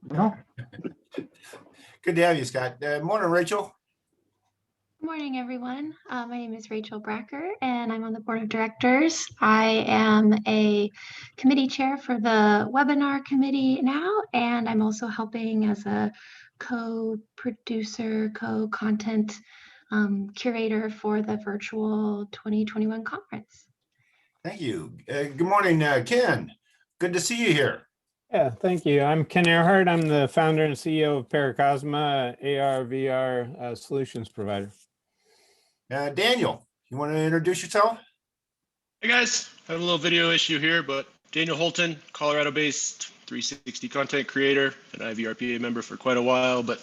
No. Good to have you, Scott. Morning, Rachel. Good morning, everyone. My name is Rachel Bracker, and I'm on the board of directors. I am a committee chair for the webinar committee now, and I'm also helping as a co-producer, co-content curator for the virtual 2021 conference. Thank you. Good morning, Ken. Good to see you here. Yeah, thank you. I'm Ken Earhart. I'm the founder and CEO of Paracosma, AR/VR solutions provider. Daniel, you want to introduce yourself? Hey guys, having a little video issue here, but Daniel Holton, Colorado-based 360 content creator, an IVRPA member for quite a while, but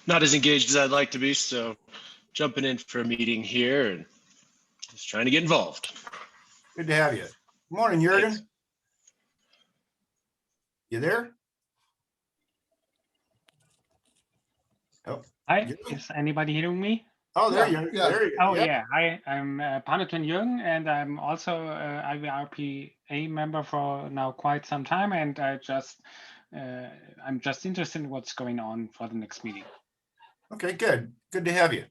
not as engaged as I'd like to be. So jumping in for a meeting here and just trying to get involved. Good to have you. Good morning, Jurgen. Thanks. You there? Oh, Hi, Jürgen? is anybody hearing me? Oh, there Yeah, you are. yeah. There you Oh yeah. yeah, I'm Panatun Jung, and I'm also IVRPA member for now quite some time, and I'm just interested in what's going on for the next meeting. Okay, good. Good to have you.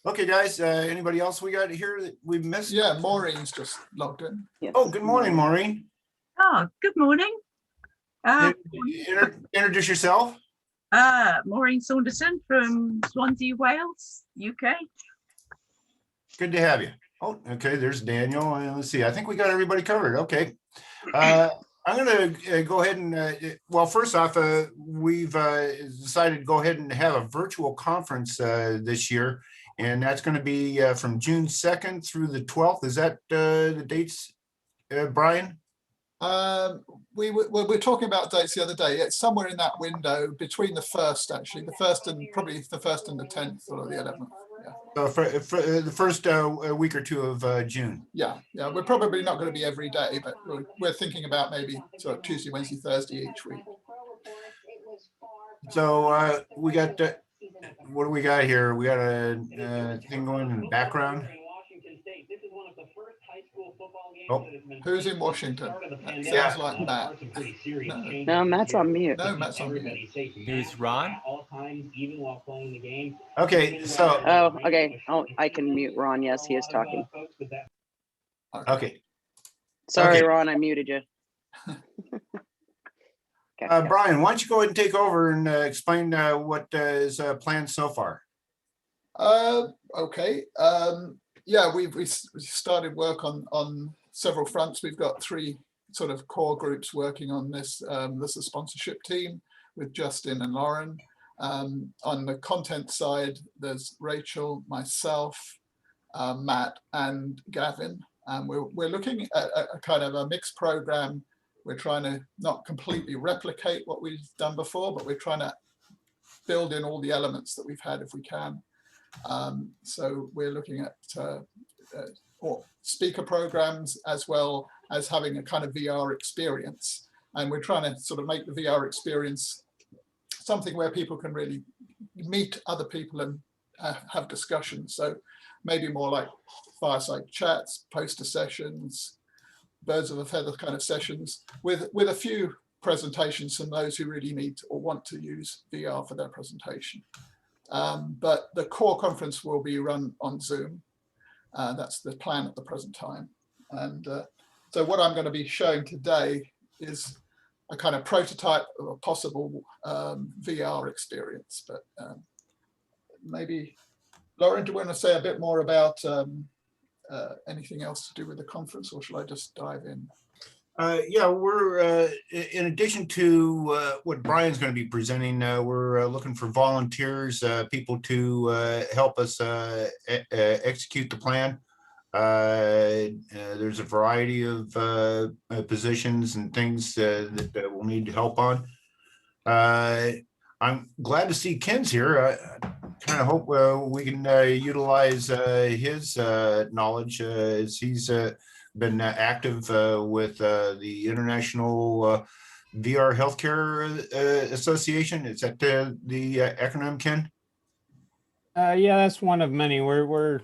Okay, guys, anybody else we got here that we missed? Yeah, Maureen's just logged in. Yes. Oh, good morning, Maureen. Oh, good morning. Introduce yourself. Maureen Saunderson from Swansea, Wales, UK. Good to have you. Oh, okay, there's Daniel. Let's see. I think we got everybody covered. Okay. I'm going to go ahead and, well, first off, we've decided to go ahead and have a virtual conference this year, and that's going to be from June 2nd through the 12th. Is that the dates, Brian? We were talking about dates the other day. It's somewhere in that window between the first, actually, the first and probably the 1st and the 10th or the 11th. Yeah. So for the first week or two of June. Yeah, we're probably not going to be every day, but we're thinking about maybe sort of Tuesday, Wednesday, Thursday each week. So we got, what do we got here? We got a thing going in the background. Oh, who's in Washington? That sounds like Matt. No, Matt's on mute. No, Matt's on mute. Who's Ron? okay, so. Oh, okay. Oh, I can mute Ron. Yes, he is talking. Okay. Sorry, Okay. Ron, I muted you. Okay. Brian, why don't you go ahead and take over and explain what is planned so far? Okay. Yeah, we started work on several fronts. We've got 3 sort of core groups working on this. There's a sponsorship team with Justin and Lauren. On the content side, there's Rachel, myself, Matt, and Gavin. We're looking at a kind of a mixed program. We're trying to not completely replicate what we've done before, but we're trying to build in all the elements that we've had if we can. So we're looking at speaker programs as well as having a kind of VR experience. And we're trying to sort of make the VR experience something where people can really meet other people and have discussions. So maybe more like fireside chats, poster sessions, birds of a feather kind of sessions with a few presentations from those who really need or want to use VR for their presentation. But the core conference will be run on Zoom. That's the plan at the present time. And so what I'm going to be showing today is a kind of prototype of a possible VR experience. But maybe, Lauren, do you want to say a bit more about anything else to do with the conference, or shall I just dive in? Yeah, we're in addition to what Brian's going to be presenting, we're looking for volunteers, people to help us execute the plan. There's a variety of positions and things that we'll need help on. I'm glad to see Ken's here. I kind of hope we can utilize his knowledge as he's been active with the International VR Healthcare Association. Is that the acronym, Ken? Yeah, that's one of many. We're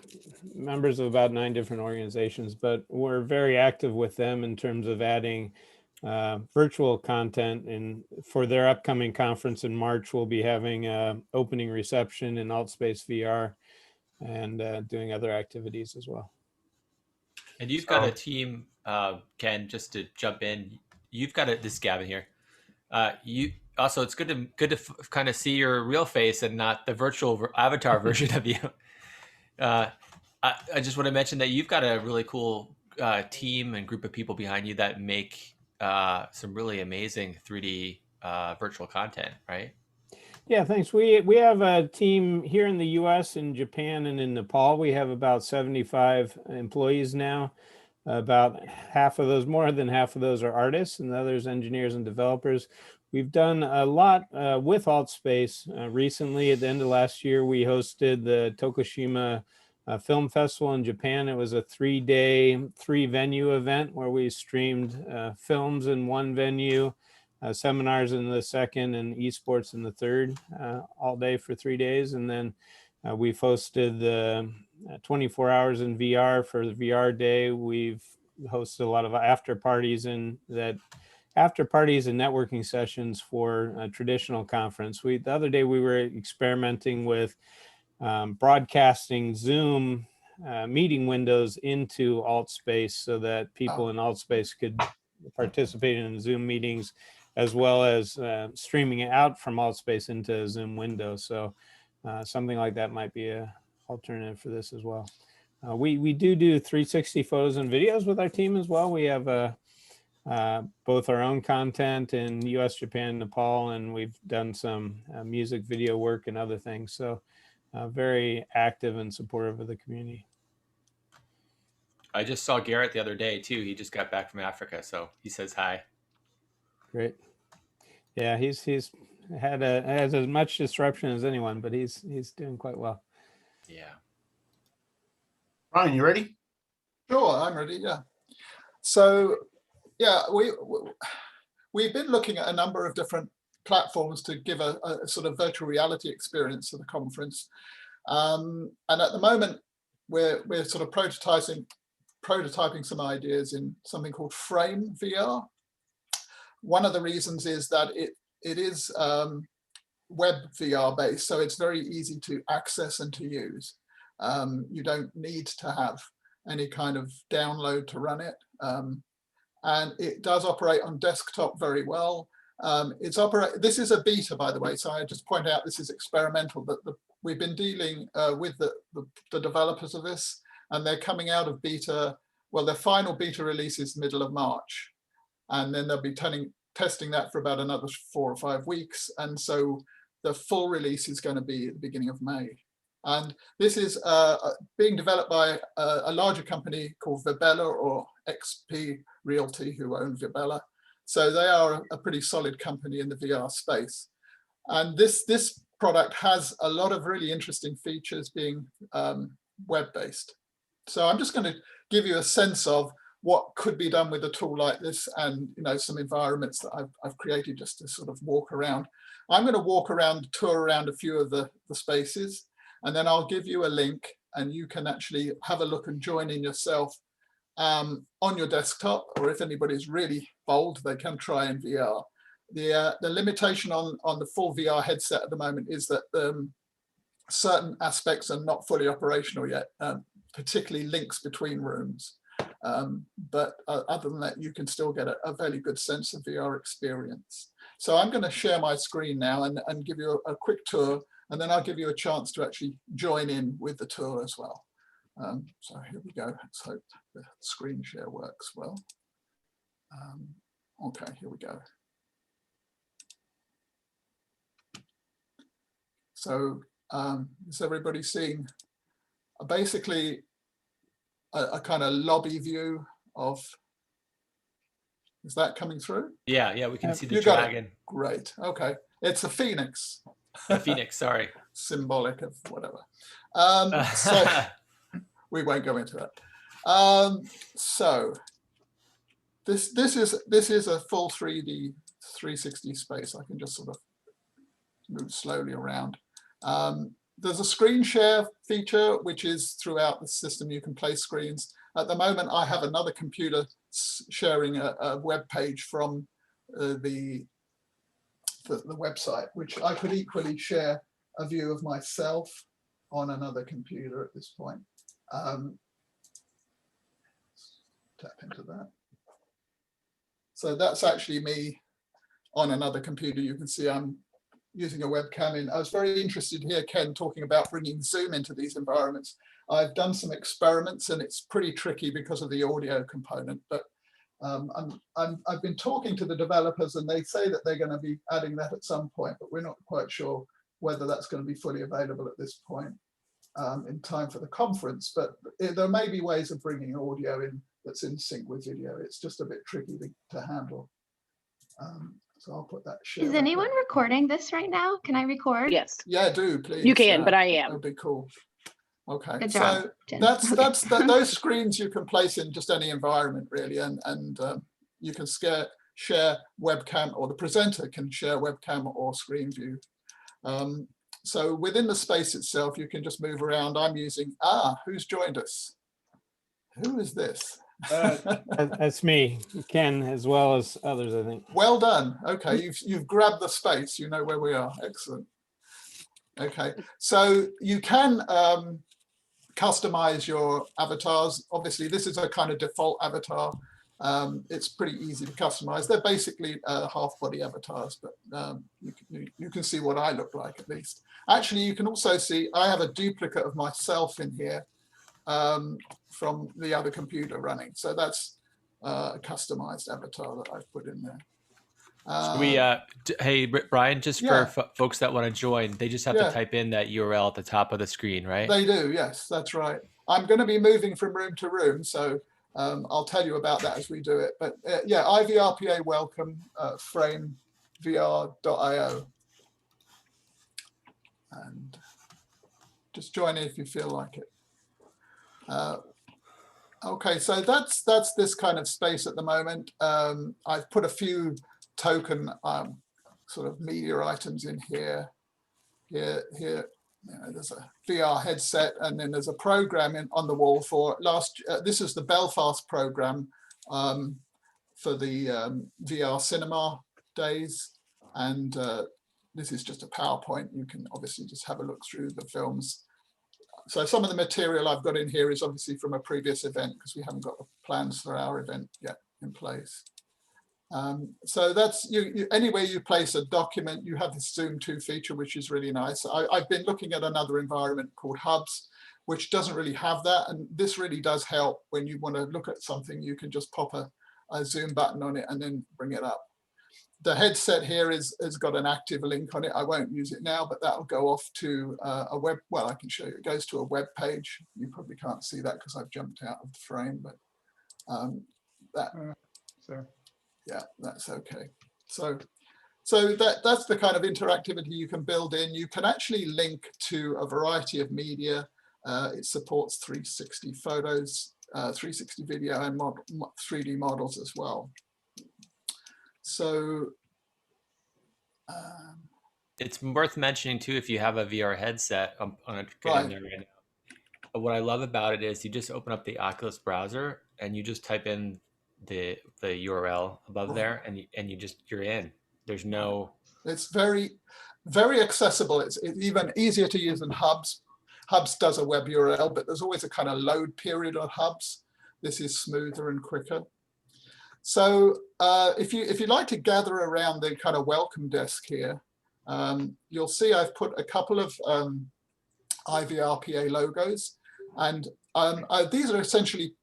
members of about 9 different organizations, but we're very active with them in terms of adding virtual content, and for their upcoming conference in March, we'll be having a opening reception in AltSpace VR and doing other activities as well. And you've got a team, Ken, just to jump in, you've got this is Gavin here. You also, it's good to kind of see your real face and not the virtual avatar version of you. I just want to mention that you've got a really cool team and group of people behind you that make some really amazing 3D virtual content, right? Yeah, thanks. We have a team here in the US, in Japan, and in Nepal. We have about 75 employees now. About half of those, more than half of those, are artists, and the others engineers and developers. We've done a lot with AltSpace. Recently, at the end of last year, we hosted the Tokushima Film Festival in Japan. It was a 3-day, 3-venue event where we streamed films in one venue, seminars in the second, and esports in the third, all day for 3 days. And then we've hosted the 24 hours in VR for the VR day. We've hosted a lot of after parties and networking sessions for a traditional conference. The other day we were experimenting with broadcasting Zoom meeting windows into AltSpace so that people in AltSpace could participate in Zoom meetings, as well as streaming it out from AltSpace into a Zoom window. So something like that might be an alternative for this as well. We do 360 photos and videos with our team as well. We have both our own content in US, Japan, Nepal, and we've done some music video work and other things. So very active and supportive of the community. I just saw Garrett the other day too. He just got back from Africa, so he says hi. Great. Yeah, he's had has as much disruption as anyone, but he's doing quite well. Yeah. Ryan, you ready? Sure, I'm ready. Yeah. So, yeah, we've been looking at a number of different platforms to give a sort of virtual reality experience to the conference, and at the moment we're sort of prototyping some ideas in something called Frame VR. One of the reasons is that it is web VR based, so it's very easy to access and to use. You don't need to have any kind of download to run it, and it does operate on desktop very well. This is a beta, by the way, so I just point out this is experimental, but we've been dealing with the developers of this, and they're coming out of beta. Well, their final beta release is middle of March, and then they'll be testing that for about another 4 or 5 weeks, and so the full release is going to be at the beginning of May. And this is being developed by a larger company called Virbela, or XP Realty, who own Virbela. So they are a pretty solid company in the VR space. And this product has a lot of really interesting features, being web-based. So I'm just going to give you a sense of what could be done with a tool like this, and some environments that I've created just to sort of walk around. I'm going to tour around a few of the spaces, and then I'll give you a link, and you can actually have a look and join in yourself on your desktop, or if anybody's really bold, they can try in VR. The limitation on the full VR headset at the moment is that certain aspects are not fully operational yet, particularly links between rooms. But other than that, you can still get a very good sense of VR experience. So I'm going to share my screen now and give you a quick tour, and then I'll give you a chance to actually join in with the tour as well. So here we go. Let's hope the screen share works well. Okay, here we go. So is everybody seeing basically a kind of lobby view of, is that coming through? Yeah, we can see the You got it. dragon. Great, okay. It's a phoenix. The phoenix, sorry. Symbolic of whatever. So we won't go into that. So this is a full 3D 360 space. I can just sort of move slowly around. There's a screen share feature, which is throughout the system. You can play screens. At the moment, I have another computer sharing a web page from the website, which I could equally share a view of myself on another computer at this point. Tap into that. So that's actually me on another computer. You can see I'm using a webcam in. I was very interested to hear Ken talking about bringing Zoom into these environments. I've done some experiments and it's pretty tricky because of the audio component, but I've been talking to the developers and they say that they're going to be adding that at some point, but we're not quite sure whether that's going to be fully available at this point in time for the conference. But there may be ways of bringing audio in that's in sync with video. It's just a bit tricky to handle. So I'll put that. Is anyone recording this right now? Can I record? Yes. Yeah, do please. You can, but I am. That'd be cool. Okay, Good job, so Jen. that's those screens you can place in just any environment really, and you can share webcam, or the presenter can share webcam or screen view. So within the space itself, you can just move around. I'm using, who's joined us? Who is this? That's me, Ken, as well as others, I think. Well done. Okay, you've grabbed the space. You know where we are. Excellent. Okay, so you can customize your avatars. Obviously, this is a kind of default avatar. It's pretty easy to customize. They're basically half body avatars, but you can see what I look like at least. Actually, you can also see I have a duplicate of myself in here from the other computer running. So that's a customized avatar that I've put in there. So we, hey, Brian, just for folks that want to join, they just have to type in that URL at the top of the screen, right? They do, yes, that's right. I'm going to be moving from room to room, so I'll tell you about that as we do it. But yeah, IVRPA welcome, framevr.io. And just join in if you feel like it. Okay, so that's this kind of space at the moment. I've put a few token sort of media items in here. Here, you know, there's a VR headset, and then there's a program on the wall for this is the Belfast program for the VR cinema days, and this is just a PowerPoint. You can obviously just have a look through the films. So some of the material I've got in here is obviously from a previous event, because we haven't got the plans for our event yet in place. So that's anywhere you place a document, you have this Zoom to feature, which is really nice. I've been looking at another environment called Hubs, which doesn't really have that. And this really does help when you want to look at something. You can just pop a Zoom button on it and then bring it up. The headset here has got an active link on it. I won't use it now, but that'll go off to a web. Well, I can show you. It goes to a web page. You probably can't see that because I've jumped out of the frame, but yeah, that's okay. So that's the kind of interactivity you can build in. You can actually link to a variety of media. It supports 360 photos, 360 video, and 3D models as well. So it's worth mentioning too, if you have a VR headset, I'm going to get in there right now. But what I love about it is you just open up the Oculus browser and you just type in the URL above there, and you're in. There's no. It's very, very accessible. It's even easier to use than Hubs. Hubs does a web URL, but there's always a kind of load period on Hubs. This is smoother and quicker. So if you'd like to gather around the kind of welcome desk here, you'll see I've put a couple of IVRPA logos, and these are essentially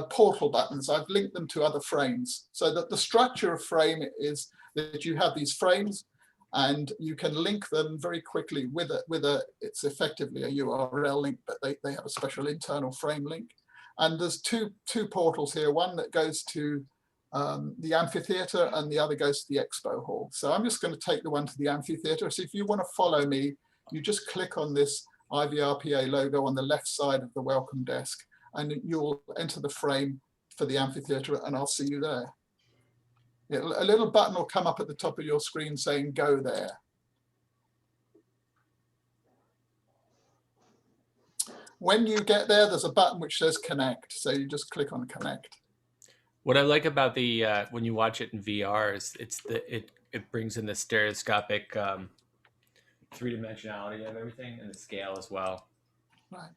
portal buttons. I've linked them to other frames, so that the structure of frame is that you have these frames, and you can link them very quickly with it's effectively a URL link, but they have a special internal frame link. And there's two portals here, one that goes to the amphitheater and the other goes to the expo hall. So I'm just going to take the one to the amphitheater. So if you want to follow me, you just click on this IVRPA logo on the left side of the welcome desk, and you'll enter the frame for the amphitheater, and I'll see you there. Yeah, a little button will come up at the top of your screen saying go there. When you get there, there's a button which says connect. So you just click on connect. What I like about the when you watch it in VR is it brings in the stereoscopic three dimensionality of everything and the scale as well. Right.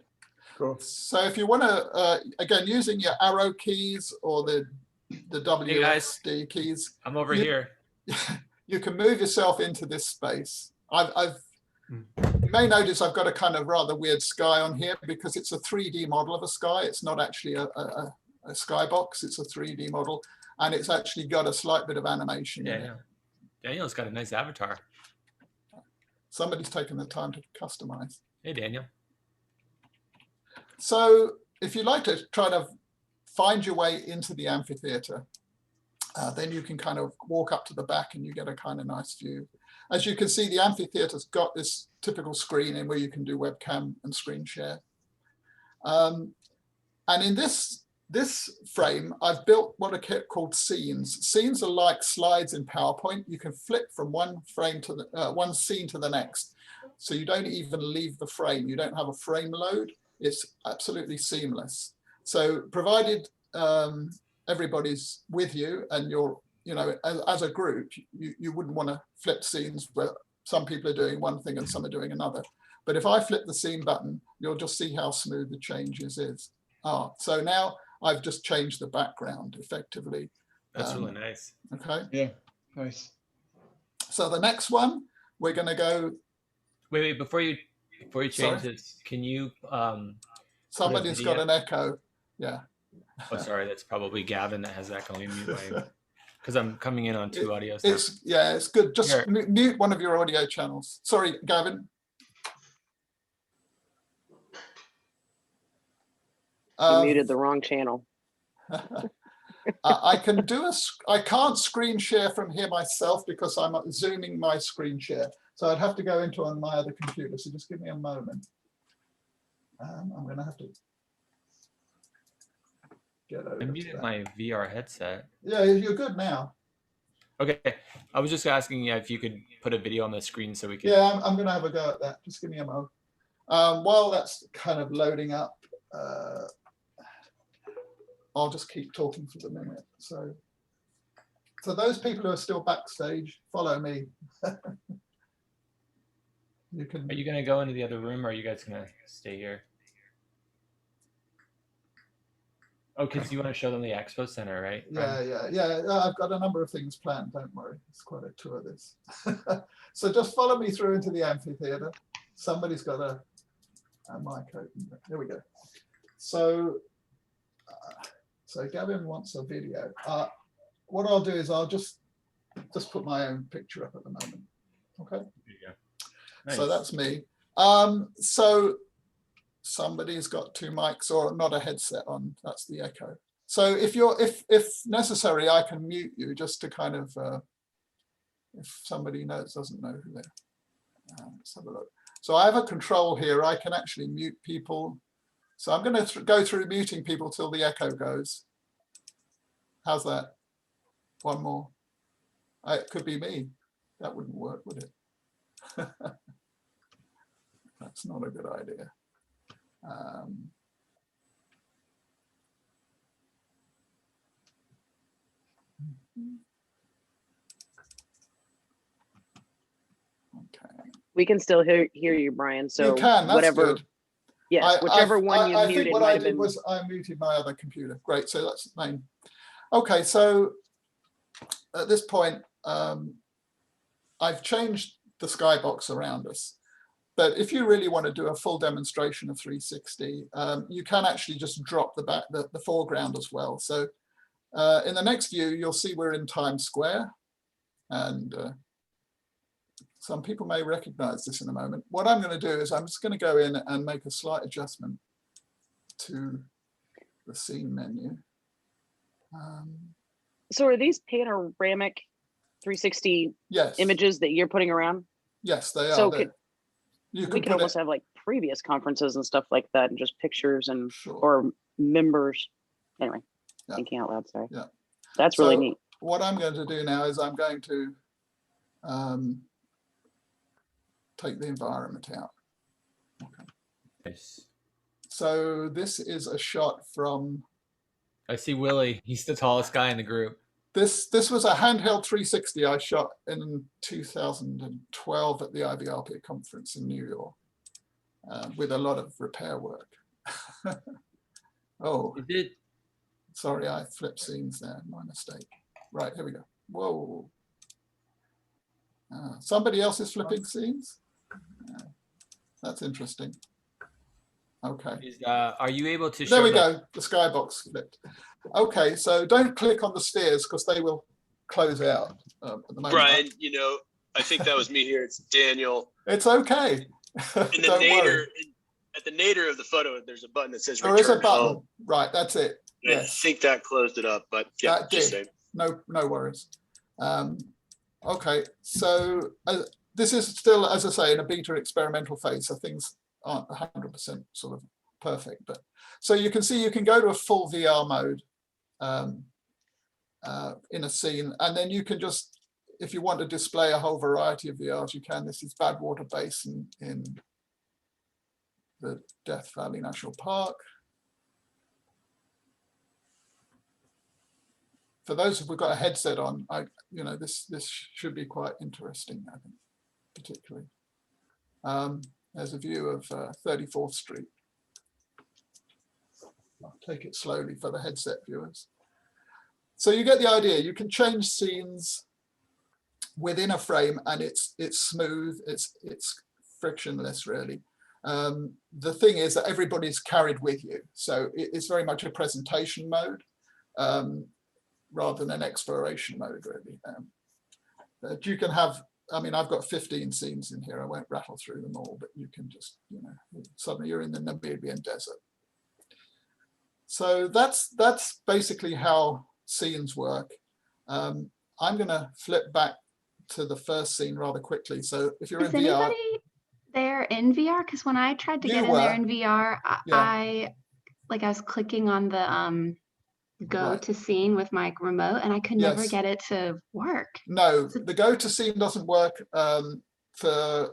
Cool. So if you want to, again, using your arrow keys or the Hey guys, WSD keys, I'm over you- here. you can move yourself into this space. You may notice I've got a kind of rather weird sky on here because it's a 3D model of a sky. It's not actually a skybox, it's a 3D model, and it's actually got a slight bit of animation in it. Daniel's got a nice avatar. Somebody's taken the time to customize. Hey Daniel. So if you like to try to find your way into the amphitheater, then you can kind of walk up to the back and you get a kind of nice view. As you can see, the amphitheater's got this typical screen in where you can do webcam and screen share. And in this frame, I've built what are called scenes. Scenes are like slides in PowerPoint. You can flip from one frame to the one scene to the next. So you don't even leave the frame. You don't have a frame load. It's absolutely seamless. So provided everybody's with you and you're, as a group, you wouldn't want to flip scenes where some people are doing one thing and some are doing another. But if I flip the scene button, you'll just see how smooth the changes is. So now I've just changed the background effectively. That's really nice. Okay. Yeah, nice. So the next one, we're going to go. Wait, before you change Sorry? this, can you Somebody's got an echo. Yeah. Oh, sorry, that's probably Gavin that has that going mute because I'm coming in on two audios. It's good. Just Here. mute one of your audio channels. Sorry, Gavin. You muted the wrong channel. I can't screen share from here myself because I'm zooming my screen share. So I'd have to go into on my other computer. So just give me a moment. I'm going to have to get over. I muted my VR headset. Yeah, you're good now. Okay, I was just asking if you could put a video on the screen so we can. Yeah, I'm going to have a go at that. Just give me a moment. While that's kind of loading up, I'll just keep talking for the minute. So those people who are still backstage, follow me. You can. Are you going to go into the other room or are you guys going to stay here? Oh, because you want to show them the expo center, right? Yeah. I've got a number of things planned. Don't worry. It's quite a tour of this. So just follow me through into the amphitheater. Somebody's got a mic open. Here we go. So Gavin wants a video. What I'll do is I'll just put my own picture up at the moment. Okay. Nice. So that's me. So somebody's got two mics or not a headset on. That's the echo. So if necessary, I can mute you just to kind of if somebody doesn't know who they're. Let's have a look. So I have a control here. I can actually mute people. So I'm going to go through muting people till the echo goes. How's that? One more. It could be me. That wouldn't work, would it? That's not a good idea. Okay. We can still hear you, Brian. So you can. That's whatever. Good. Yes, whichever one you muted. I think what I did was I muted my other computer. Great. So that's the main. Okay. So at this point, I've changed the skybox around us. But if you really want to do a full demonstration of 360, you can actually just drop the foreground as well. So in the next view, you'll see we're in Times Square. And some people may recognize this in a moment. What I'm going to do is I'm just going to go in and make a slight adjustment to the scene menu. So are these panoramic 360 images that you're putting around? Yes, they are. So we could almost have like previous conferences and stuff like that and just pictures and or members. Anyway, thinking out loud, sorry. Yeah. That's really neat. What I'm going to do now is I'm going to take the environment out. Okay. Nice. So this is a shot from I see Willie. He's the tallest guy in the group. This was a handheld 360 I shot in 2012 at the IVRPA conference in New York with a lot of repair work. Oh, Is it? Sorry, I flipped scenes there. My mistake. Right, here we go. Whoa. Somebody else is flipping scenes? That's interesting. Okay. Are you able to show There we go. The skybox flipped. Okay, so don't click on the stairs because they will close out at the moment. Brian, you know, I think that was me here. It's Daniel. It's okay. In the Don't nadir, worry. at the nadir of the photo, there's a button that says There is a return button. home. Right, that's it. I Yes. think that closed it up, but yeah, That just did. saying. No worries. Okay, so this is still, as I say, in a beta experimental phase, so things aren't 100% sort of perfect. But so you can see you can go to a full VR mode in a scene, and then you can just, if you want to display a whole variety of VRs, you can. This is Badwater Basin in the Death Valley National Park. For those who've got a headset on, this should be quite interesting, I think, particularly. There's a view of 34th Street. I'll take it slowly for the headset viewers. So you get the idea. You can change scenes within a frame, and it's smooth. It's frictionless, really. The thing is that everybody's carried with you, so it's very much a presentation mode. Rather than an exploration mode, really. You can have, I mean, I've got 15 scenes in here. I won't rattle through them all, but you can just, suddenly you're in the Namibian desert. So that's basically how scenes work. I'm going to flip back to the first scene rather quickly. So if you're in VR. Is anybody there in VR? Because when I tried to get in there in VR, I was clicking on the go to scene with my remote, and I could never get it to work. No, the go to scene doesn't work for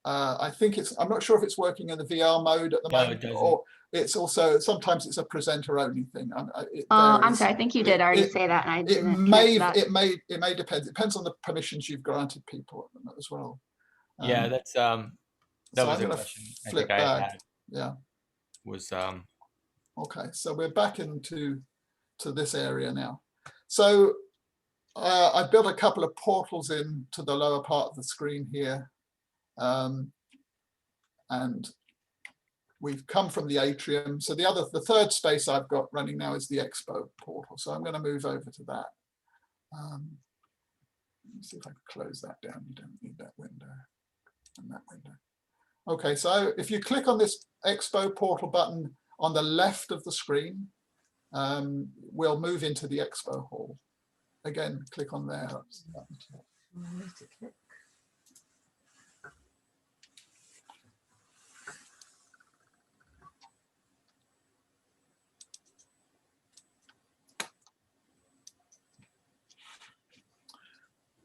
I think I'm not sure if it's working in the VR mode at the moment, or it's also sometimes it's a presenter only thing. I'm sorry, I think you did already say that, and I didn't. It may depend. It depends on the permissions you've granted people as well. Yeah, that's that so was I'm a going question to flip back. Yeah. Was okay, so we're back into this area now. So I built a couple of portals into the lower part of the screen here. And we've come from the atrium. So the third space I've got running now is the expo portal. So I'm going to move over to that. Let me see if I can close that down. You don't need that window and that window. Okay, so if you click on this expo portal button on the left of the screen, we'll move into the expo hall. Again, click on there.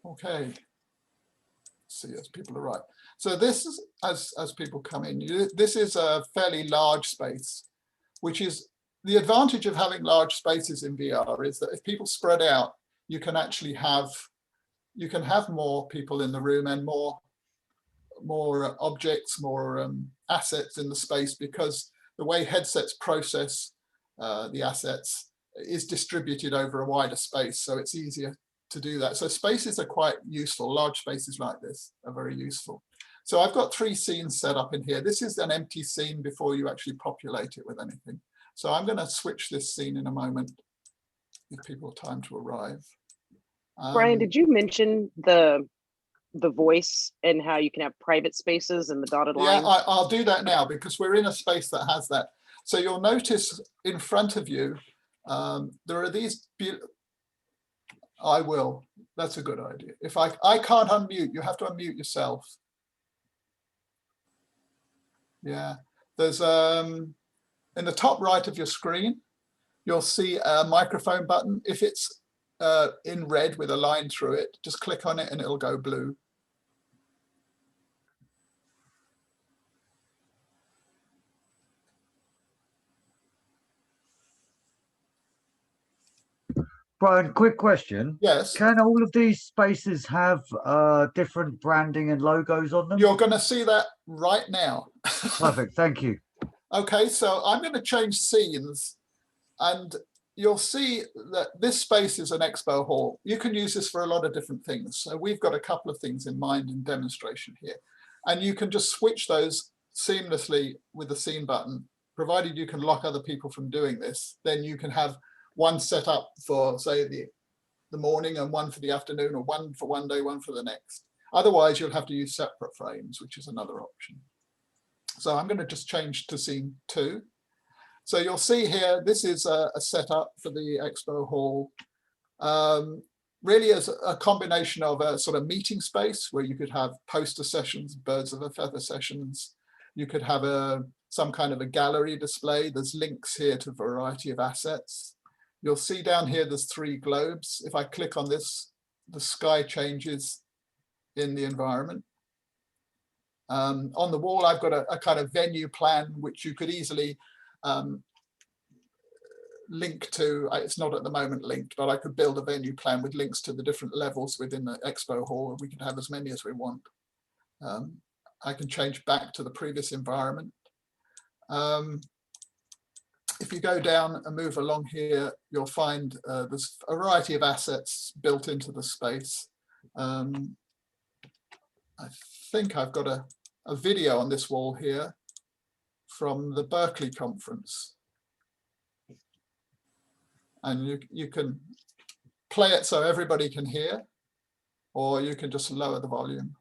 Okay. See, as people arrive. So this is, as people come in, this is a fairly large space, which is the advantage of having large spaces in VR is that if people spread out, you can actually have more people in the room and more objects, more assets in the space, because the way headsets process the assets is distributed over a wider space, so it's easier to do that. So spaces are quite useful. Large spaces like this are very useful. So I've got 3 scenes set up in here. This is an empty scene before you actually populate it with anything. So I'm going to switch this scene in a moment, give people time to arrive. Brian, did you mention the voice and how you can have private spaces and the dotted line? Yeah, I'll do that now because we're in a space that has that. So you'll notice in front of you, there are these. I will. That's a good idea. If I can't unmute, you have to unmute yourself. Yeah, there's in the top right of your screen, you'll see a microphone button. If it's in red with a line through it, just click on it and it'll go blue. Brian, quick question. Yes. Can all of these spaces have different branding and logos on them? You're going to see that right now. Perfect. Thank you. Okay, so I'm going to change scenes, and you'll see that this space is an expo hall. You can use this for a lot of different things. So we've got a couple of things in mind in demonstration here, and you can just switch those seamlessly with the scene button, provided you can lock other people from doing this. Then you can have one set up for, say, the morning and one for the afternoon, or one for one day, one for the next. Otherwise, you'll have to use separate frames, which is another option. So I'm going to just change to scene 2. So you'll see here, this is a setup for the expo hall. Really as a combination of a sort of meeting space where you could have poster sessions, birds of a feather sessions. You could have some kind of a gallery display. There's links here to a variety of assets. You'll see down here, there's 3 globes. If I click on this, the sky changes in the environment. On the wall, I've got a kind of venue plan, which you could easily link to. It's not at the moment linked, but I could build a venue plan with links to the different levels within the expo hall, and we can have as many as we want. I can change back to the previous environment. If you go down and move along here, you'll find there's a variety of assets built into the space. I think I've got a video on this wall here from the Berkeley conference. And you can play it so everybody can hear, or you can just lower the volume.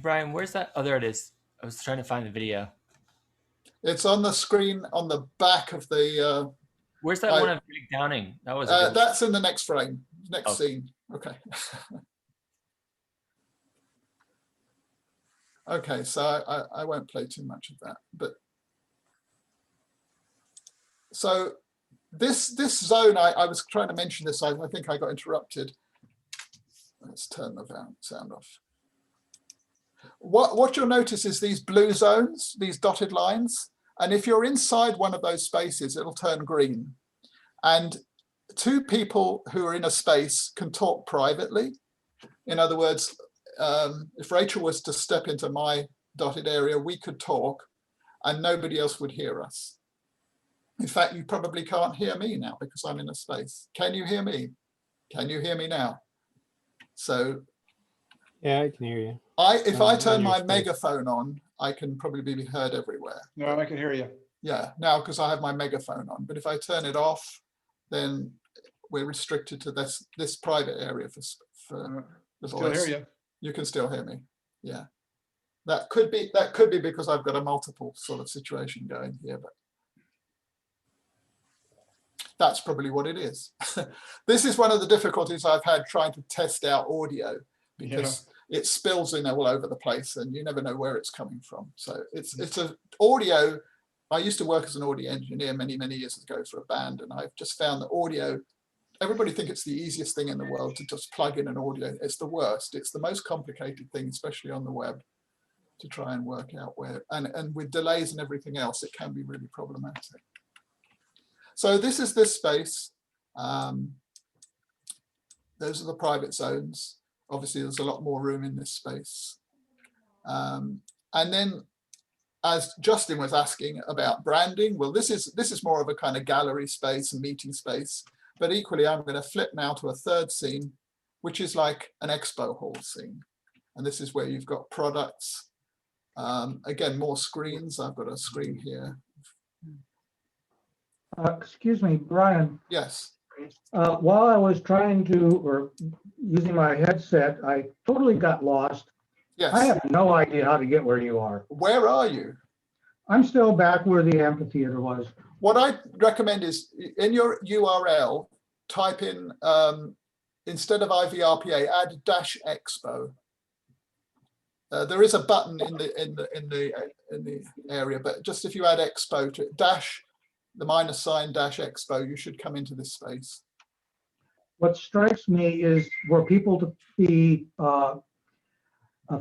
Brian, where's that? Oh, there it is. I was trying to find the video. It's on the screen on the back of the. Where's that one of Greg Downing? That was. That's in the next frame, next scene. Okay. Okay, so I won't play too much of that, but so this zone, I was trying to mention this. I think I got interrupted. Let's turn the sound off. What you'll notice is these blue zones, these dotted lines, and if you're inside one of those spaces, it'll turn green. And 2 people who are in a space can talk privately. In other words, if Rachel was to step into my dotted area, we could talk and nobody else would hear us. In fact, you probably can't hear me now because I'm in a space. Can you hear me? Can you hear me now? So yeah, I can hear you. If I turn my megaphone on, I can probably be heard everywhere. No, I can hear you. Yeah, now because I have my megaphone on. But if I turn it off, then we're restricted to this private area for the voice. Still hear you. You can still hear me. Yeah, that could be because I've got a multiple sort of situation going here, but that's probably what it is. This is one of the difficulties I've had trying to test out audio, because it spills in all over the place and you never know where it's coming from. So it's a audio. I used to work as an audio engineer many years ago for a band, and I've just found that audio, everybody think it's the easiest thing in the world to just plug in an audio. It's the worst. It's the most complicated thing, especially on the web, to try and work out where, and with delays and everything else, it can be really problematic. So this is this space. Those are the private zones. Obviously, there's a lot more room in this space. And then, as Justin was asking about branding, well, this is more of a kind of gallery space and meeting space. But equally, I'm going to flip now to a third scene, which is like an expo hall scene. And this is where you've got products. Again, more screens. I've got a screen here. Excuse me, Brian. Yes. While I was trying to, or using my headset, I totally got lost. Yes. I have no idea how to get where you are. Where are you? I'm still back where the amphitheater was. What I recommend is in your URL, type in, instead of IVRPA, add -expo. There is a button in the area, but just if you add expo to it, the -sign -expo, you should come into this space. what strikes me is for people to be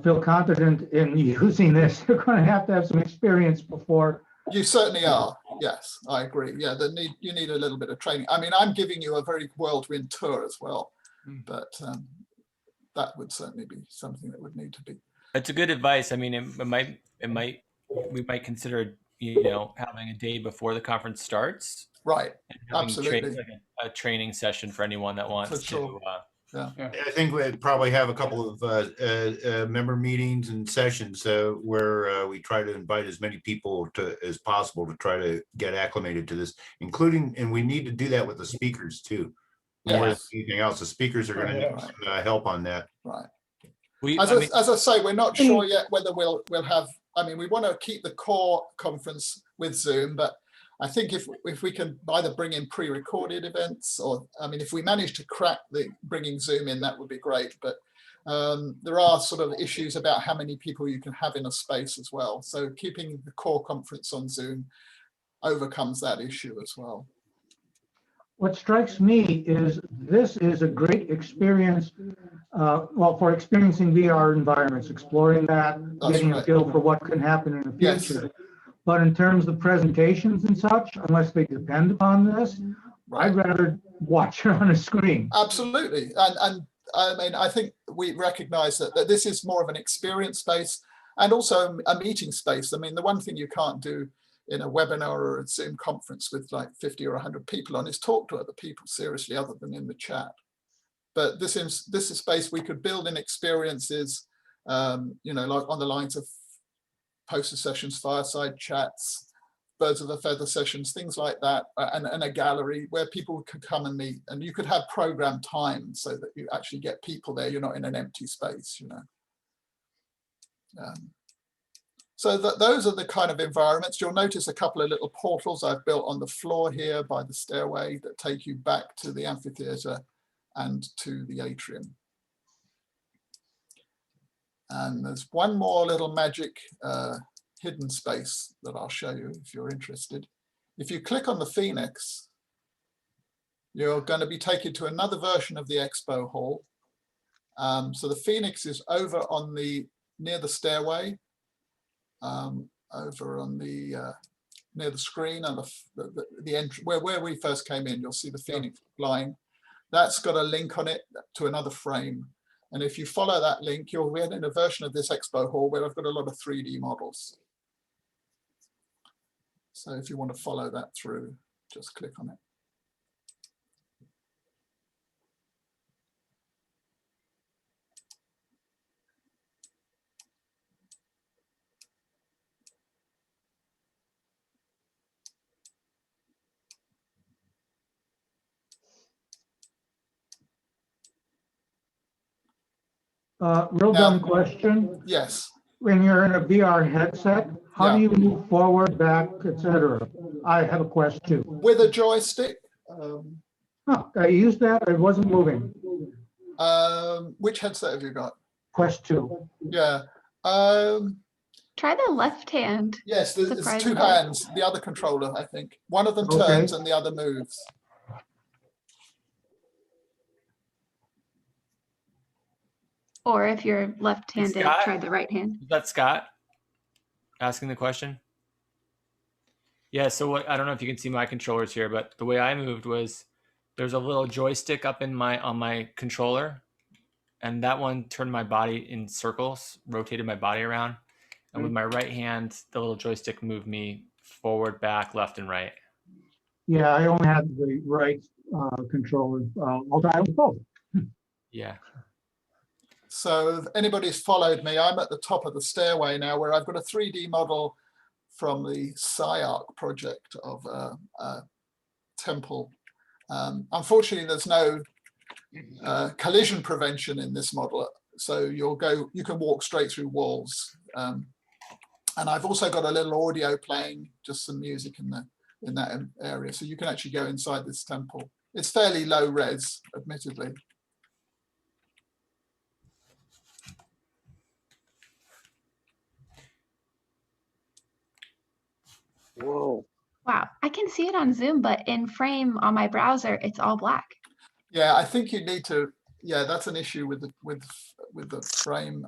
feel confident in using this, they're going to have some experience before. You certainly are. Yes, I agree. Yeah, you need a little bit of training. I mean, I'm giving you a very whirlwind tour as well, but that would certainly be something that would need to be. That's a good advice. I mean, we might consider, having a day before the conference starts. Right. And having Absolutely. like a training session for anyone that wants sure. to. I think we'd probably have a couple of member meetings and sessions where we try to invite as many people as possible to try to get acclimated to this, including, and we need to do that with the speakers too. More than anything else, the speakers are going to need some help on that. Right. As I say, we're not sure yet whether we'll have. I mean, we want to keep the core conference with Zoom, but I think if we can either bring in pre-recorded events, or I mean, if we manage to crack bringing Zoom in, that would be great. But there are sort of issues about how many people you can have in a space as well. So keeping the core conference on Zoom overcomes that issue as well. What strikes me is this is a great experience, for experiencing VR environments, exploring that, getting a feel for what can happen in the future. Yes. But in terms of presentations and such, unless they depend upon this, I'd rather watch it on a screen. Absolutely. And I mean, I think we recognize that this is more of an experience space and also a meeting space. I mean, the one thing you can't do in a webinar or a Zoom conference with like 50 or 100 people on is talk to other people seriously, other than in the chat. But this is a space we could build in experiences, like on the lines of poster sessions, fireside chats, birds of a feather sessions, things like that, and a gallery where people could come and meet, and you could have program time so that you actually get people there. You're not in an empty space, So those are the kind of environments. You'll notice a couple of little portals I've built on the floor here by the stairway that take you back to the amphitheater and to the atrium. And there's one more little magic hidden space that I'll show you if you're interested. If you click on the Phoenix, you're going to be taken to another version of the expo hall. So the Phoenix is over on near the stairway, over on near the screen and the entry where we first came in. You'll see the Phoenix flying. That's got a link on it to another frame. And if you follow that link, you'll get in a version of this expo hall where I've got a lot of 3D models. So if you want to follow that through, just click on it. Real dumb question. Yes. When you're in a VR headset, how do you move forward, back, etc.? I have a Quest 2. With a joystick. I used that. It wasn't moving. Which headset have you got? Quest 2. Yeah. Try the left hand. Yes, there's two hands. The other controller, I think. One of them turns and the other moves. Or if you're left-handed, try the right hand. Is that Scott asking the question? Yeah, so I don't know if you can see my controllers here, but the way I moved was there's a little joystick up on my controller, and that one turned my body in circles, rotated my body around. And with my right hand, the little joystick moved me forward, back, left, and right. Yeah, I only had the right controller. I'll try with both. Yeah. So if anybody's followed me, I'm at the top of the stairway now where I've got a 3D model from the SciArc project of a temple. Unfortunately, there's no collision prevention in this model. So you can walk straight through walls. And I've also got a little audio playing, just some music in that area. So you can actually go inside this temple. It's fairly low res, admittedly. Whoa. Wow, I can see it on Zoom, but in frame on my browser, it's all black. Yeah, I think you need to. Yeah, that's an issue with the frame.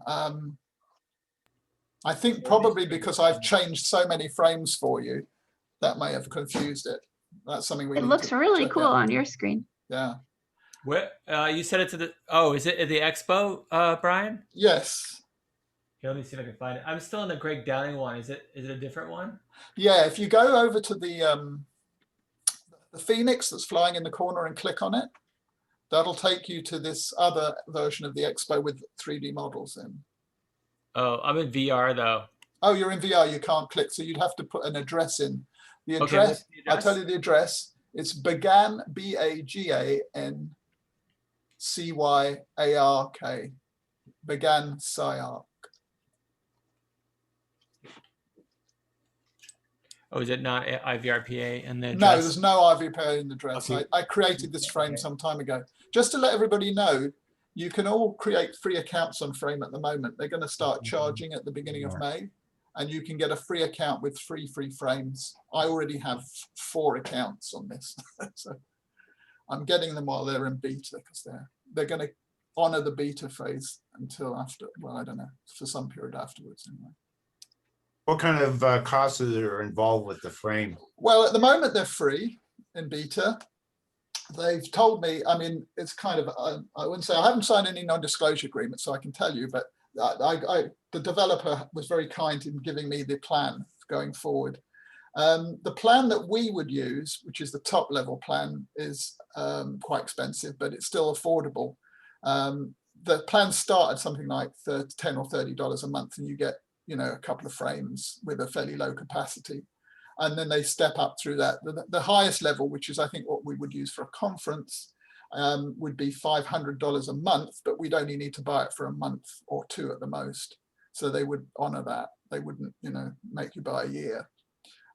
I think probably because I've changed so many frames for you, that may have confused it. That's something we. It looks really cool on your screen. Yeah. Where you said it to the? Oh, is it at the expo, Brian? Yes. Here, let me see if I can find it. I'm still in the Greg Downing one. Is it a different one? Yeah, if you go over to the Phoenix that's flying in the corner and click on it, that'll take you to this other version of the expo with 3D models in. Oh, I'm in VR though. Oh, you're in VR, you can't click, so you'd have to put an address in. The address, okay, what's the address? I'll tell you the address. It's Bagan, BAGANCYARK, Bagan Cyark. Oh, is it not IVRPA in the address? No, there's no IVRPA in the address. Okay. I created this frame some time ago. Just to let everybody know, you can all create free accounts on Frame at the moment. They're going to start charging at the beginning of May, and you can get a free account with free frames. I already have 4 accounts on this. So I'm getting them while they're in beta because they're going to honor the beta phase until after, well, I don't know, for some period afterwards anyway. What kind of costs are involved with the frame? Well, at the moment they're free in beta. They've told me, I mean, it's kind of, I wouldn't say, I haven't signed any non-disclosure agreement, so I can tell you, but the developer was very kind in giving me the plan going forward. The plan that we would use, which is the top level plan, is quite expensive, but it's still affordable. The plans start at something like $10 or $30 a month, and you get, you know, a couple of frames with a fairly low capacity. And then they step up through that. The highest level, which is I think what we would use for a conference, would be $500 a month, but we'd only need to buy it for a month or 2 at the most. So they would honor that. They wouldn't, you know, make you buy a year.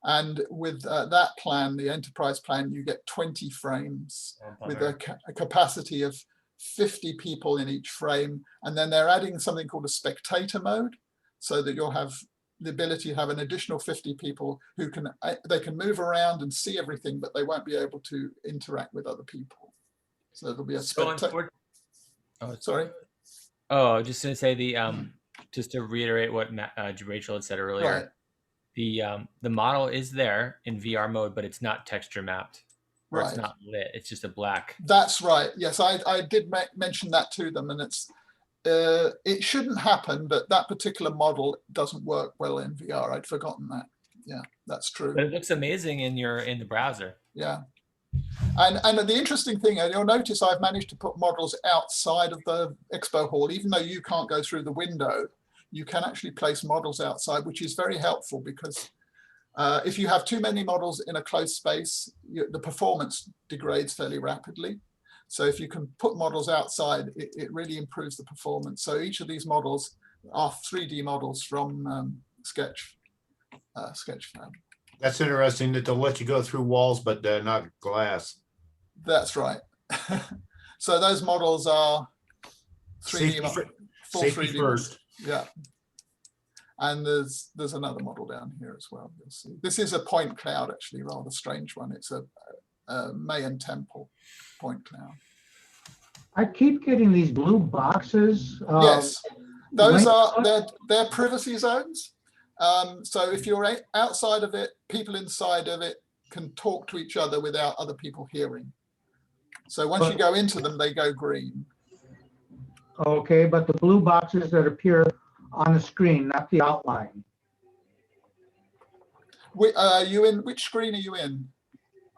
And with that plan, the enterprise plan, you get 20 frames with a capacity of 50 people in each frame. And then they're adding something called a spectator mode, so that you'll have the ability to have an additional 50 people who can move around and see everything, but they won't be able to interact with other people. So there'll be a spectator. Oh, sorry. Oh, I was just going to say just to reiterate what Rachel had said earlier. Right. The model is there in VR mode, but it's not texture mapped, or Right. it's not lit. It's just a black. That's right. Yes, I did mention that to them, and it's. It shouldn't happen, but that particular model doesn't work well in VR. I'd forgotten that. Yeah, that's true. But it looks amazing in the browser. Yeah, and the interesting thing, and you'll notice I've managed to put models outside of the expo hall, even though you can't go through the window. You can actually place models outside, which is very helpful because if you have too many models in a closed space, the performance degrades fairly rapidly. So if you can put models outside, it really improves the performance. So each of these models are 3D models from Sketchfab. That's interesting that they'll let you go through walls, but not glass. That's right. So those models are 3D, full safety 3D first. Yeah. And there's another model down here as well. You'll see. This is a point cloud, actually, rather strange one. It's a Mayan temple point cloud. I keep getting these blue boxes. Yes, those are they're privacy zones. So if you're outside of it, people inside of it can talk to each other without other people hearing. So once you go into them, they go green. Okay, but the blue boxes that appear on the screen, not the outline. You in which screen are you in?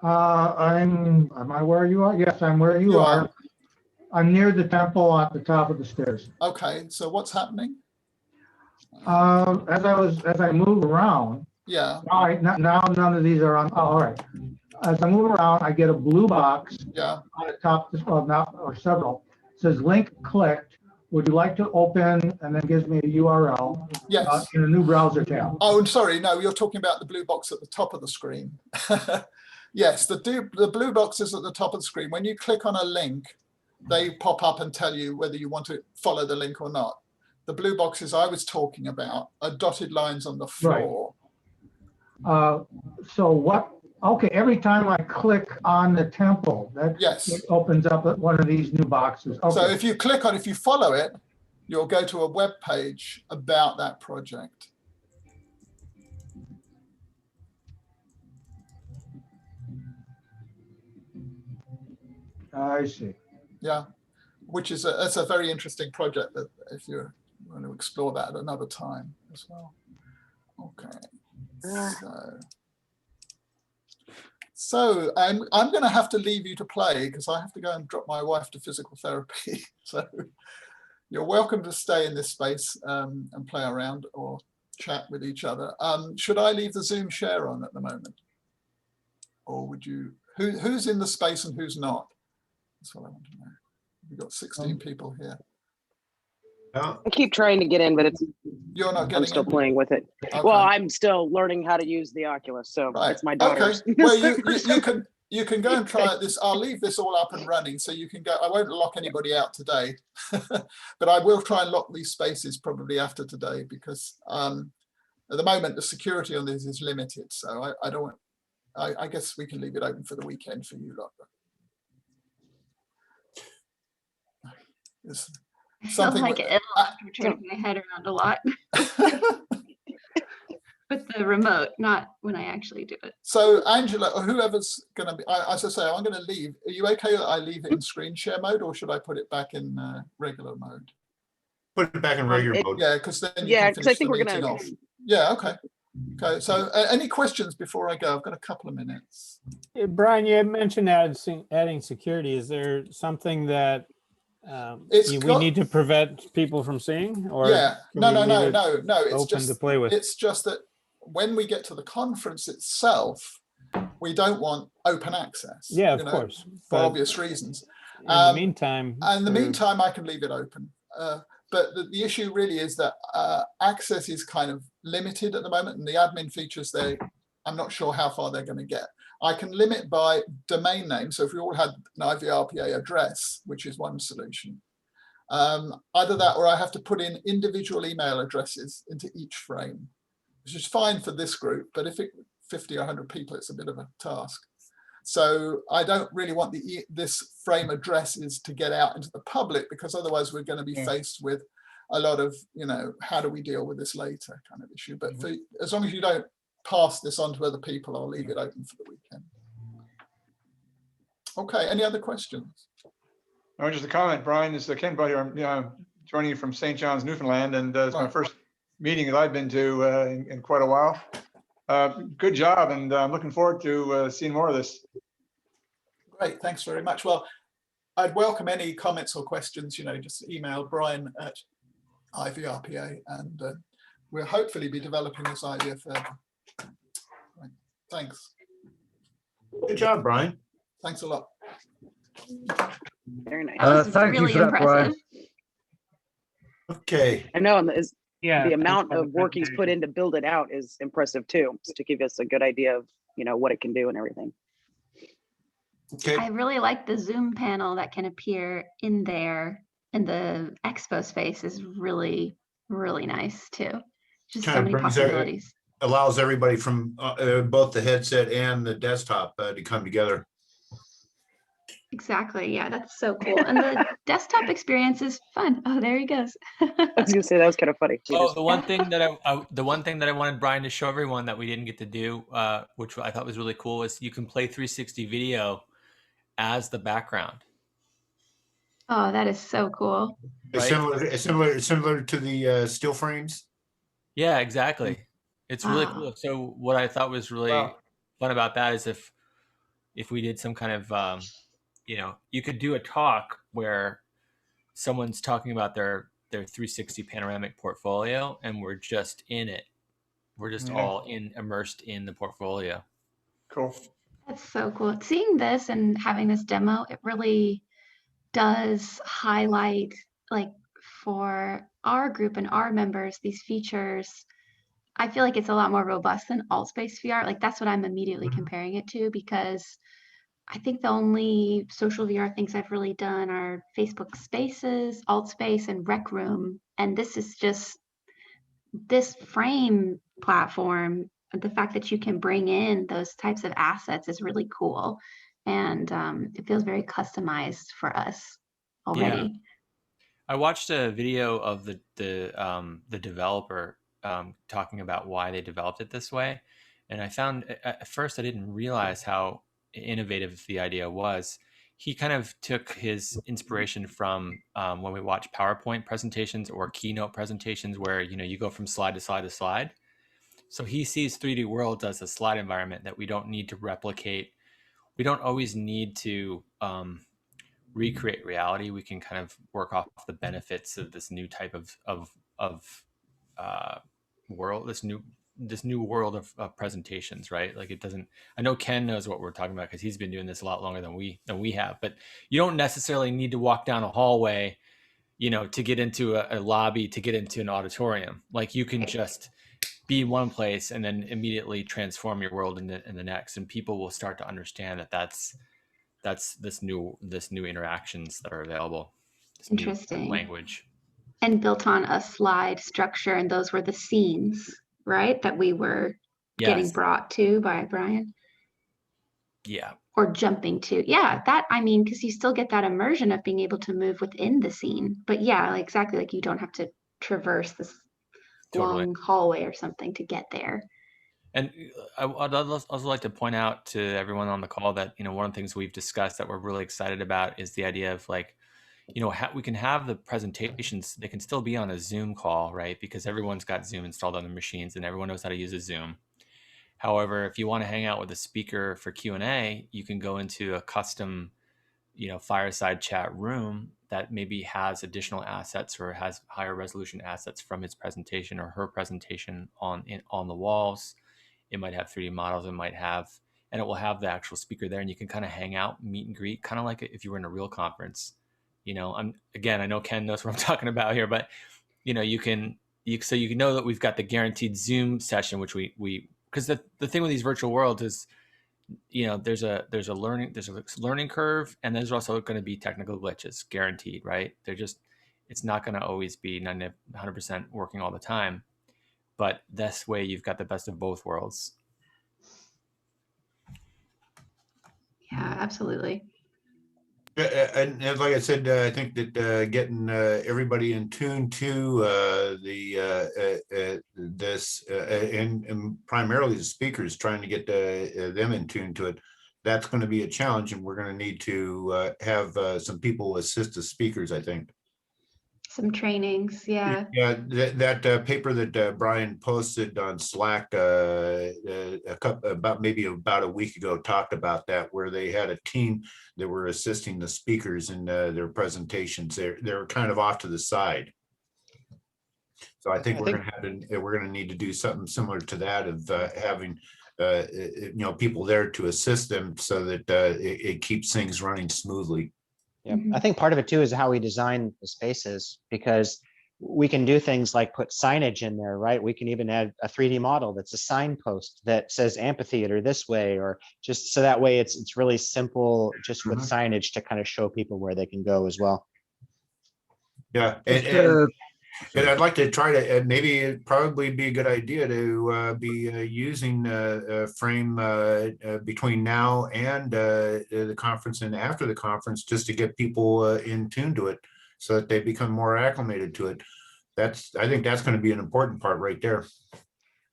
Am I where you are? Yes, I'm where you are. I'm near the temple at the top of the stairs. Okay, so what's happening? As I move around. Yeah. All right, now none of these are on. Oh, all right. As I move around, I get a blue box. Yeah. On the top, or several. It says link clicked. Would you like to open, and then gives me a URL. Yes. In a new browser tab. Oh, I'm sorry. No, you're talking about the blue box at the top of the screen. Yes, the blue boxes at the top of the screen. When you click on a link, they pop up and tell you whether you want to follow the link or not. The blue boxes I was talking about are dotted lines on the floor. Right. So what Okay, every time I click on the temple, that Yes. it opens up one of these new boxes. So Okay. if you click on, if you follow it, you'll go to a web page about that project. I see. Yeah, which is that's a very interesting project that if you want to explore that at another time as well. Okay. So I'm going to have to leave you to play because I have to go and drop my wife to physical therapy. So you're welcome to stay in this space and play around or chat with each other. Should I leave the Zoom share on at the moment? Or would you, who's in the space and who's not? That's what I want to know. We've got 16 people here. I keep trying to get in, but you're not getting I'm still in? playing with it. Okay. Well, I'm still learning how to use the Oculus, so it's my daughter's. Okay. Well, you can go and try this. I'll leave this all up and running, so you can go. I won't lock anybody out today, but I will try and lock these spaces probably after today because at the moment the security on this is limited. So I don't want. I guess we can leave it open for the weekend for you lot. I feel like it'll have to turn my head around a lot with the remote, not when I actually do it. So Angela, or whoever's going to be, as I say, I'm going to leave. Are you okay that I leave it in screen share mode, or should I put it back in regular mode? Put it back in regular mode. Yeah, because then you can finish the meeting off. Yeah, okay. Okay, so any questions before I go? I've got a couple of minutes. Yeah, Brian, you had mentioned adding security. Is there something that we need to prevent people from seeing? Or yeah, no. It's open just to play with. It's just that when we get to the conference itself, we don't want open access. Yeah, of course, for obvious reasons. In the meantime, I can leave it open. But the issue really is that access is kind of limited at the moment, and the admin features I'm not sure how far they're going to get. I can limit by domain name. So if we all had an IVRPA address, which is one solution, either that or I have to put in individual email addresses into each frame, which is fine for this group, but if 50 or 100 people, it's a bit of a task. So I don't really want this frame addresses to get out into the public because otherwise we're going to be faced with a lot of, how do we deal with this later kind of issue. But as long as you don't pass this on to other people, I'll leave it open for the weekend. Okay, any other questions? No, just a comment, Brian. This is Ken Buddy. I'm joining you from St. John's, Newfoundland, and it's my first meeting that I've been to in quite a while. Good job, and I'm looking forward to seeing more of this. Great, thanks very much. Well, I'd welcome any comments or questions, just email Brian at IVRPA, and we'll hopefully be developing this idea further. Right. Thanks. Good job, Brian. Thanks a lot. Very nice. Thank you for that, Brian. Okay. I know, and the amount of work he's put in to build it out is impressive too, to give us a good idea of what it can do and everything. Okay. I really like the Zoom panel that can appear in there, and the expo space is really, really nice too. Just so many possibilities. Allows everybody from both the headset and the desktop to come together. Exactly. Yeah, that's so cool. And the desktop experience is fun. Oh, there he goes. I was gonna say that was kind of funny. Oh, the one thing that I wanted Brian to show everyone that we didn't get to do, which I thought was really cool, is you can play 360 video as the background. Oh, that is so cool. Right? Similar to the steel frames. Yeah, exactly. It's really cool. So what I thought was really fun about that is if we did some kind of you could do a talk where someone's talking about their 360 panoramic portfolio, and we're just in it. We're just all immersed in the portfolio. Cool. That's so cool. Seeing this and having this demo, it really does highlight, like, for our group and our members, these features. I feel like it's a lot more robust than AltSpace VR. Like, that's what I'm immediately comparing it to, because I think the only social VR things I've really done are Facebook Spaces, AltSpace, and Rec Room. And this is just, this frame platform the fact that you can bring in those types of assets is really cool. And it feels very customized for us already. Yeah. I watched a video of the developer talking about why they developed it this way, and I found at first I didn't realize how innovative the idea was. He kind of took his inspiration from when we watch PowerPoint presentations or keynote presentations, where you go from slide to slide to slide. So he sees 3D worlds as a slide environment that we don't need to replicate. We don't always need to recreate reality. We can kind of work off the benefits of this new type of world, this new world of presentations, right? Like, it doesn't, I know Ken knows what we're talking about because he's been doing this a lot longer than we have, but you don't necessarily need to walk down a hallway, to get into a lobby, to get into an auditorium. Like, you can just be one place and then immediately transform your world in the next, and people will start to understand that that's this new interactions that are available. This Interesting. new language. And built on a slide structure, and those were the scenes, right? That we were getting brought to by Brian. Yeah. Or jumping to. Yeah, that, I mean, because you still get that immersion of being able to move within the scene. But yeah, like, exactly, like you don't have to traverse this long hallway or something to get there. And I'd also like to point out to everyone on the call that, one of the things we've discussed that we're really excited about is the idea of, like, we can have the presentations, they can still be on a Zoom call, right? Because everyone's got Zoom installed on their machines and everyone knows how to use a Zoom. However, if you want to hang out with a speaker for Q&A, you can go into a custom, fireside chat room that maybe has additional assets or has higher resolution assets from his presentation or her presentation on the walls. It might have 3D models, and it will have the actual speaker there, and you can kind of hang out, meet and greet, kind of like if you were in a real conference. I know Ken knows what I'm talking about here, but you can know that we've got the guaranteed Zoom session, which we because the thing with these virtual worlds is, there's a learning curve, and there's also going to be technical glitches, guaranteed, right? It's not going to always be 100% working all the time, but this way you've got the best of both worlds. Yeah, absolutely. And like I said, I think that getting everybody in tune to this and primarily the speakers, trying to get them in tune to it, that's going to be a challenge, and we're going to need to have some people assist the speakers, I think. Some trainings, yeah. Yeah, that paper that Brian posted on Slack about a week ago talked about that, where they had a team that were assisting the speakers in their presentations. They were kind of off to the side. So I think we're going to need to do something similar to that, of having people there to assist them so that it keeps things running smoothly. Yeah, I think part of it too is how we design the spaces, because we can do things like put signage in there, right? We can even add a 3D model that's a signpost that says amphitheater this way, or just so that way it's really simple, just with signage to kind of show people where they can go as well. Yeah, and I'd like to try to, maybe it'd probably be a good idea to be using a frame between now and the conference and after the conference, just to get people in tune to it, so that they become more acclimated to it. I think that's going to be an important part right there.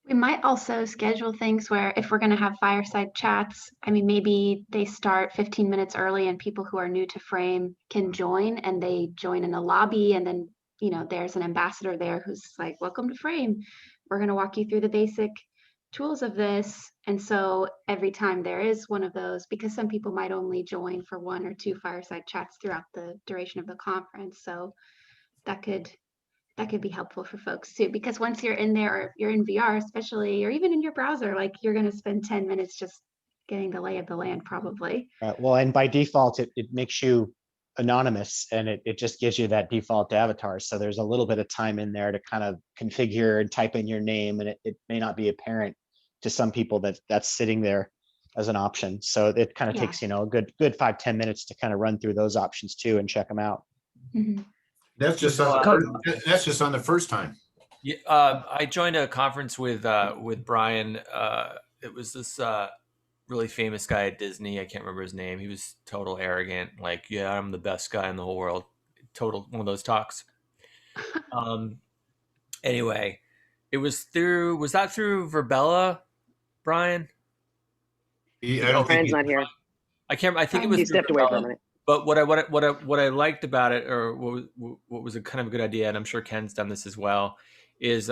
We might also schedule things where, if we're going to have fireside chats, I mean, maybe they start 15 minutes early and people who are new to Frame can join, and they join in a lobby, and then there's an ambassador there who's like, welcome to Frame. We're going to walk you through the basic tools of this. And so every time there is one of those, because some people might only join for 1 or 2 fireside chats throughout the duration of the conference. So that could be helpful for folks too, because once you're in there, or you're in VR especially, or even in your browser, like, you're going to spend 10 minutes just getting the lay of the land probably. Well, and by default, it makes you anonymous, and it just gives you that default avatar. So there's a little bit of time in there to kind of configure and type in your name, and it may not be apparent to some people that that's sitting there as an option. So it kind of takes, a good 5-10 minutes to kind of run through those options too and check them out. Mm-hmm. That's just on the first time. Yeah, I joined a conference with Brian. It was this really famous guy at Disney. I can't remember his name. He was total arrogant, like, yeah, I'm the best guy in the whole world. Total one of those talks. Anyway, was that through Verbella, Brian? I don't think Brian's not here. I can't. I think it was. He stepped away for a Verbella. minute. But what I liked about it, or what was a kind of a good idea, and I'm sure Ken's done this as well, is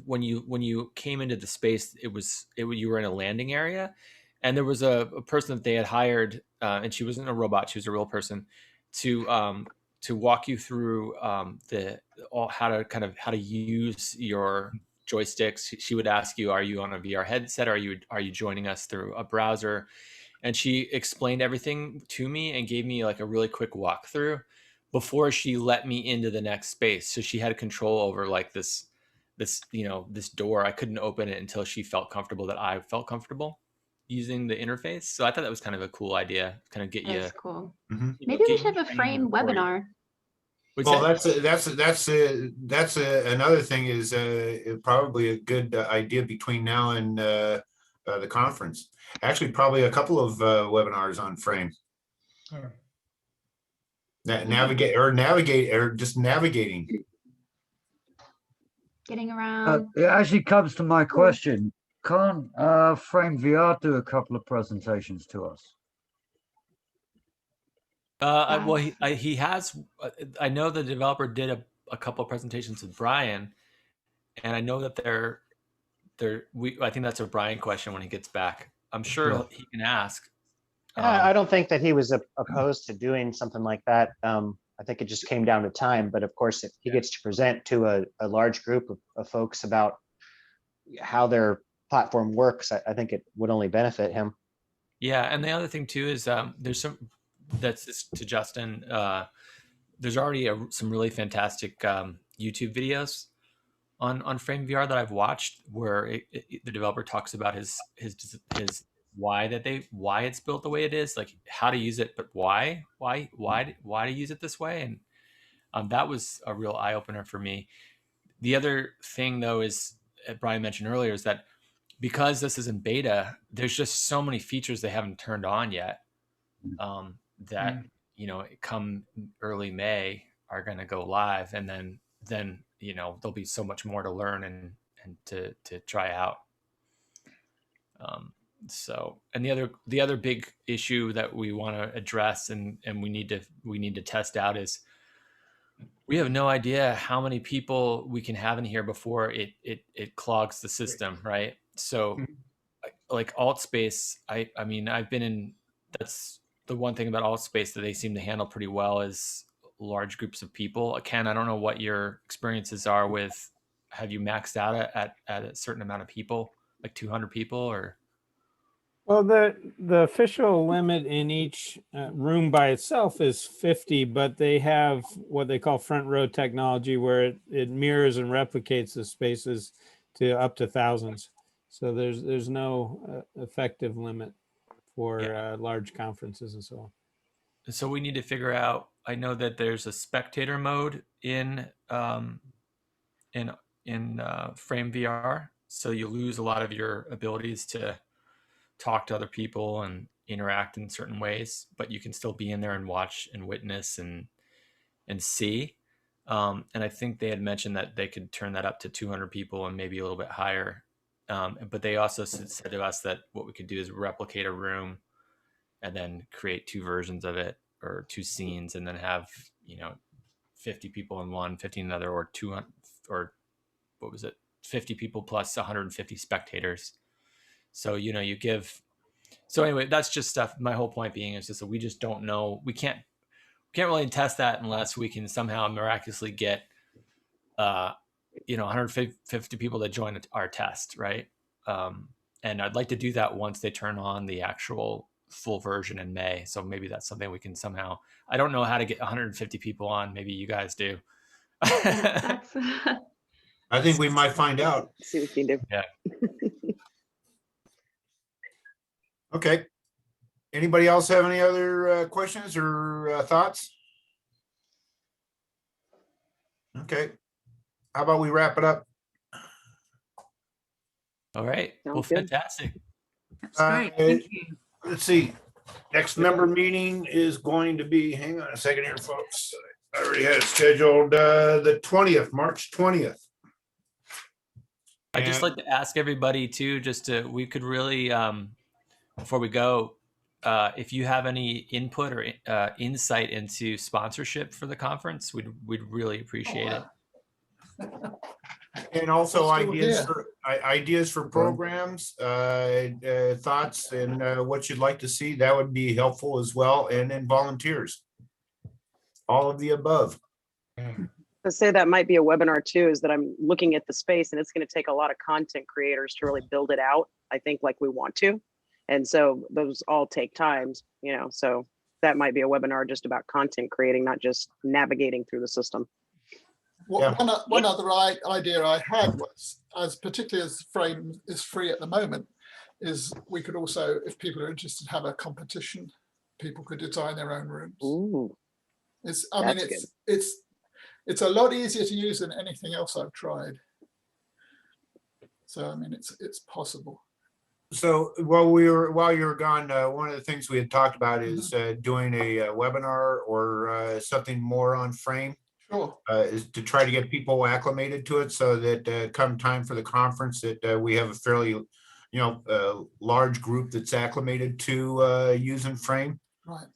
when you came into the space, you were in a landing area, and there was a person that they had hired, and she wasn't a robot, she was a real person, to walk you through how to use your joysticks. She would ask you, are you on a VR headset? Are you joining us through a browser? And she explained everything to me and gave me like a really quick walkthrough before she let me into the next space. So she had control over like this door. I couldn't open it until she felt comfortable that I felt comfortable using the interface. So I thought that was kind of a cool idea, kind of get you. That's cool. Mhm. Maybe we should have a frame webinar. Well, that's another thing is probably a good idea between now and the conference. Actually, probably a couple of webinars on frame. Navigate or just navigating. Getting around. It actually comes to my question. Can't Frame VR do a couple of presentations to us? Well, he has. I know the developer did a couple of presentations with Brian, and I know that I think that's a Brian question when he gets back. I'm sure he can ask. I don't think that he was opposed to doing something like that. I think it just came down to time. But of course, if he gets to present to a large group of folks about how their platform works, I think it would only benefit him. Yeah, and the other thing too is there's to Justin. There's already some really fantastic YouTube videos on Frame VR that I've watched where the developer talks about his why it's built the way it is, like how to use it, but why to use it this way, and that was a real eye opener for me. The other thing though is Brian mentioned earlier is that because this is in beta, there's just so many features they haven't turned on yet that come early May are going to go live, and then there'll be so much more to learn and to try out. And the other big issue that we want to address and we need to test out is we have no idea how many people we can have in here before it clogs the system, right? So like alt space, I mean, that's the one thing about alt space that they seem to handle pretty well is large groups of people. Ken, I don't know what your experiences are with, have you maxed out at a certain amount of people, like 200 people or? Well, the official limit in each room by itself is 50, but they have what they call front row technology where it mirrors and replicates the spaces to up to thousands. So there's no effective limit for large conferences and so on. So we need to figure out, I know that there's a spectator mode in Frame VR. So you lose a lot of your abilities to talk to other people and interact in certain ways, but you can still be in there and watch and witness and see. And I think they had mentioned that they could turn that up to 200 people and maybe a little bit higher. But they also said to us that what we could do is replicate a room and then create two versions of it or two scenes and then have, 50 people in one, 50 in another, or 200, or what was it? 50 people plus 150 spectators. So, so anyway, that's just stuff. My whole point being is just that we just don't know. We can't really test that unless we can somehow miraculously get, 150 people that join our test. Right. And I'd like to do that once they turn on the actual full version in May. So maybe that's something we can somehow, I don't know how to get 150 people on. Maybe you guys do. I think we might find out. See what you can do. Yeah. Okay. Anybody else have any other questions or thoughts? Okay. How about we wrap it up? All right. Well, Sounds good. fantastic. That's great. Thank you. Let's see. Next member meeting is going to be, hang on a second here, folks. I already had it scheduled the 20th, March 20th. I'd just like to ask everybody too, we could really, before we go, if you have any input or insight into sponsorship for the conference, we'd really appreciate it. And also Let's do ideas for programs, thoughts, and what you'd like to see. That would be helpful as well. And then volunteers. All of the above. To say that might be a webinar too, is that I'm looking at the space and it's going to take a lot of content creators to really build it out. I think like we want to. And so those all take times, you know, so that might be a webinar just about content creating, not just navigating through the system. Well, one other idea I had was, as particularly as Frame is free at the moment, is we could also, if people are interested, have a competition. People could design their own rooms. Ooh, It's a lot easier to use than anything else I've tried. So I mean, it's possible. So while you were gone, one of the things we had talked about is doing a webinar or something more on Frame. Sure. Is to try to get people acclimated to it, so that come time for the conference, that we have a fairly, large group that's acclimated to using Frame. Right.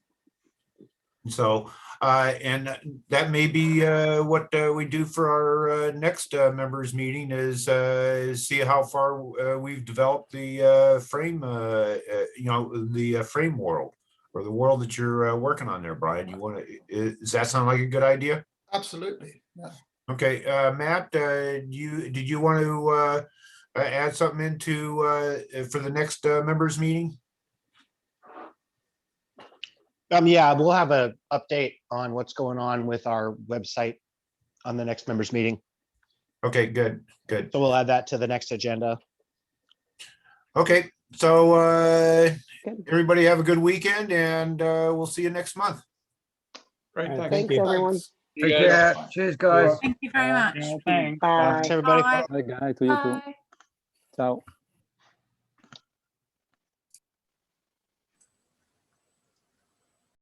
So, and that may be what we do for our next members meeting is see how far we've developed the Frame, the Frame world, or the world that you're working on there, Brian. Does that sound like a good idea? Absolutely. Yeah. Okay, Matt, did you want to add something into for the next members meeting? Yeah, we'll have an update on what's going on with our website on the next members meeting. Okay, good. So we'll add that to the next agenda. Okay, so everybody have a good weekend, and we'll see you next month. Great, All right, thanks. Thanks, everyone. Take care. Cheers, guys. Thank you very much. Yeah, thanks. Bye. Thanks, everybody. Bye. Bye, guys. To you too. Bye. Ciao.